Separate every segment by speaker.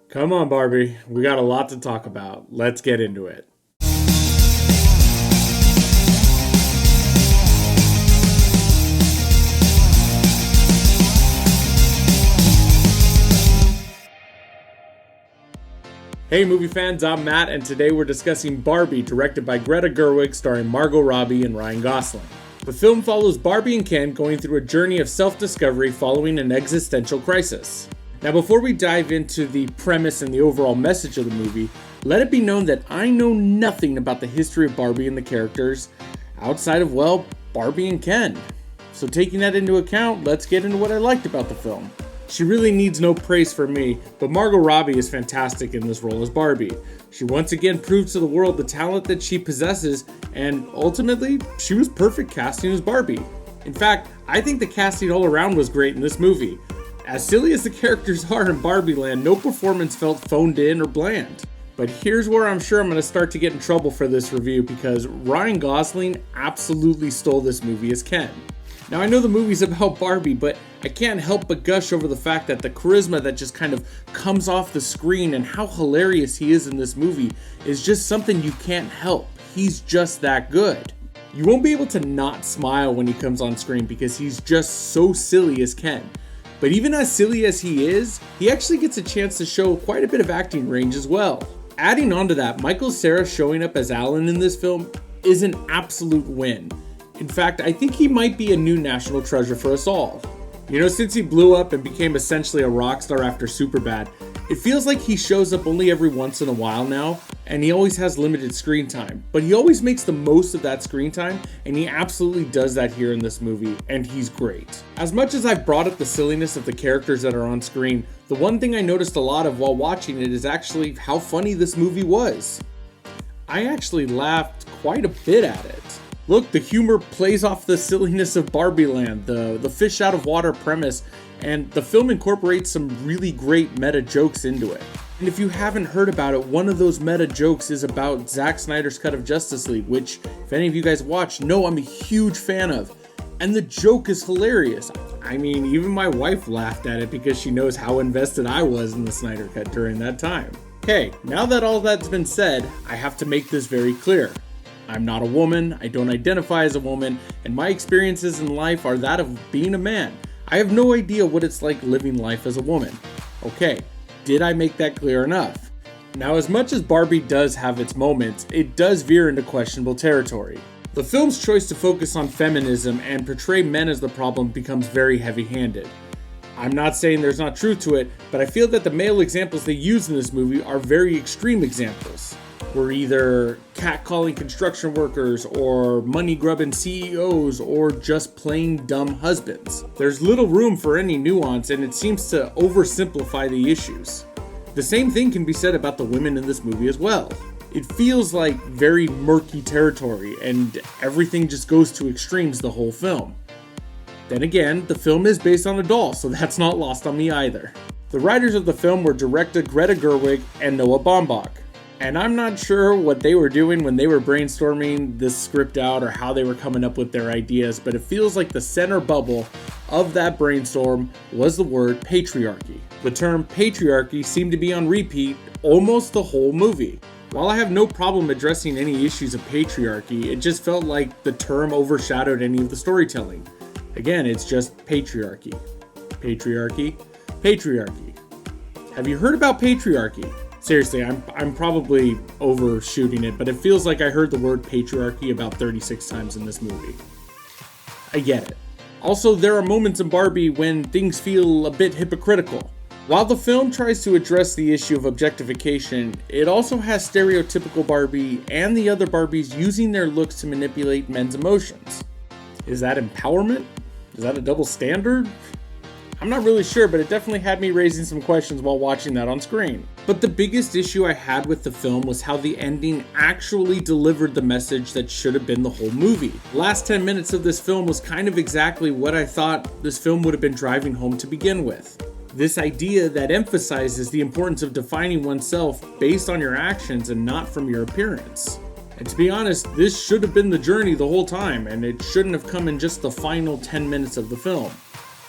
Speaker 1: Come on, Barbie. We got a lot to talk about. Let's get into it. Hey movie fans, I'm Matt, and today we're discussing Barbie, directed by Greta Gerwig, starring Margot Robbie and Ryan Gosling. The film follows Barbie and Ken going through a journey of self-discovery following an existential crisis. Now before we dive into the premise and the overall message of the movie, let it be known that I know nothing about the history of Barbie and the characters outside of, well, Barbie and Ken. So taking that into account, let's get into what I liked about the film. She really needs no praise from me, but Margot Robbie is fantastic in this role as Barbie. She once again proves to the world the talent that she possesses, and ultimately, she was perfect casting as Barbie. In fact, I think the casting all around was great in this movie. As silly as the characters are in Barbie Land, no performance felt phoned in or bland. But here's where I'm sure I'm going to start to get in trouble for this review, because Ryan Gosling absolutely stole this movie as Ken. Now I know the movie's about Barbie, but I can't help but gush over the fact that the charisma that just kind of comes off the screen and how hilarious he is in this movie is just something you can't help. He's just that good. You won't be able to not smile when he comes on screen because he's just so silly as Ken. But even as silly as he is, he actually gets a chance to show quite a bit of acting range as well. Adding on to that, Michael Cera showing up as Alan in this film is an absolute win. In fact, I think he might be a new national treasure for us all. You know, since he blew up and became essentially a rock star after Superbad, it feels like he shows up only every once in a while now, and he always has limited screen time. But he always makes the most of that screen time, and he absolutely does that here in this movie, and he's great. As much as I've brought up the silliness of the characters that are on screen, the one thing I noticed a lot of while watching it is actually how funny this movie was. I actually laughed quite a bit at it. Look, the humor plays off the silliness of Barbie Land, the fish out of water premise, and the film incorporates some really great meta jokes into it. And if you haven't heard about it, one of those meta jokes is about Zack Snyder's cut of Justice League, which, if any of you guys watched, know I'm a huge fan of. And the joke is hilarious. I mean, even my wife laughed at it because she knows how invested I was in the Snyder cut during that time. Okay, now that all that's been said, I have to make this very clear. I'm not a woman, I don't identify as a woman, and my experiences in life are that of being a man. I have no idea what it's like living life as a woman. Okay, did I make that clear enough? Now, as much as Barbie does have its moments, it does veer into questionable territory. The film's choice to focus on feminism and portray men as the problem becomes very heavy-handed. I'm not saying there's not truth to it, but I feel that the male examples they use in this movie are very extreme examples. We're either catcalling construction workers, or money-grubbing CEOs, or just plain dumb husbands. There's little room for any nuance, and it seems to oversimplify the issues. The same thing can be said about the women in this movie as well. It feels like very murky territory, and everything just goes to extremes the whole film. Then again, the film is based on a doll, so that's not lost on me either. The writers of the film were director Greta Gerwig and Noah Baumbach. And I'm not sure what they were doing when they were brainstorming this script out or how they were coming up with their ideas, but it feels like the center bubble of that brainstorm was the word patriarchy. The term patriarchy seemed to be on repeat almost the whole movie. While I have no problem addressing any issues of patriarchy, it just felt like the term overshadowed any of the storytelling. Again, it's just patriarchy. Patriarchy. Patriarchy. Have you heard about patriarchy? Seriously, I'm probably overshooting it, but it feels like I heard the word patriarchy about 36 times in this movie. I get it. Also, there are moments in Barbie when things feel a bit hypocritical. While the film tries to address the issue of objectification, it also has stereotypical Barbie and the other Barbies using their looks to manipulate men's emotions. Is that empowerment? Is that a double standard? I'm not really sure, but it definitely had me raising some questions while watching that on screen. But the biggest issue I had with the film was how the ending actually delivered the message that should have been the whole movie. Last 10 minutes of this film was kind of exactly what I thought this film would have been driving home to begin with. This idea that emphasizes the importance of defining oneself based on your actions and not from your appearance. And to be honest, this should have been the journey the whole time, and it shouldn't have come in just the final 10 minutes of the film.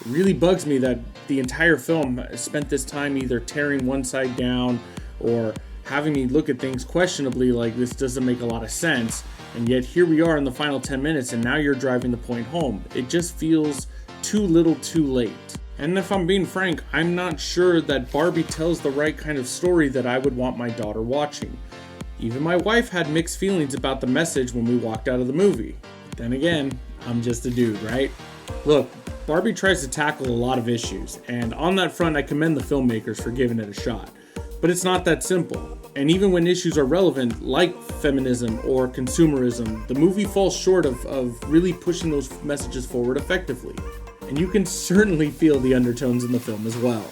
Speaker 1: It really bugs me that the entire film spent this time either tearing one side down or having me look at things questionably, like this doesn't make a lot of sense, and yet here we are in the final 10 minutes and now you're driving the point home. It just feels too little too late. And if I'm being frank, I'm not sure that Barbie tells the right kind of story that I would want my daughter watching. Even my wife had mixed feelings about the message when we walked out of the movie. Then again, I'm just a dude, right? Look, Barbie tries to tackle a lot of issues, and on that front I commend the filmmakers for giving it a shot. But it's not that simple, and even when issues are relevant, like feminism or consumerism, the movie falls short of really pushing those messages forward effectively. And you can certainly feel the undertones in the film as well.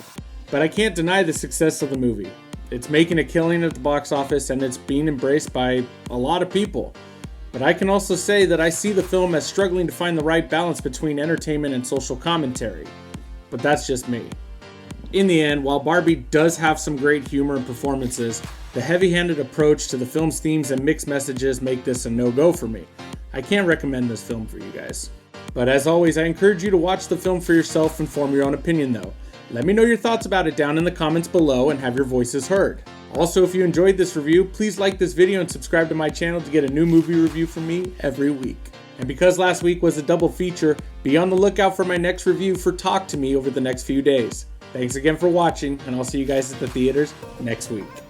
Speaker 1: But I can't deny the success of the movie. It's making a killing at the box office and it's being embraced by a lot of people. But I can also say that I see the film as struggling to find the right balance between entertainment and social commentary. But that's just me. In the end, while Barbie does have some great humor and performances, the heavy-handed approach to the film's themes and mixed messages make this a no-go for me. I can't recommend this film for you guys. But as always, I encourage you to watch the film for yourself and form your own opinion though. Let me know your thoughts about it down in the comments below and have your voices heard. Also, if you enjoyed this review, please like this video and subscribe to my channel to get a new movie review from me every week. And because last week was a double feature, be on the lookout for my next review for Talk to Me over the next few days. Thanks again for watching, and I'll see you guys at the theaters next week.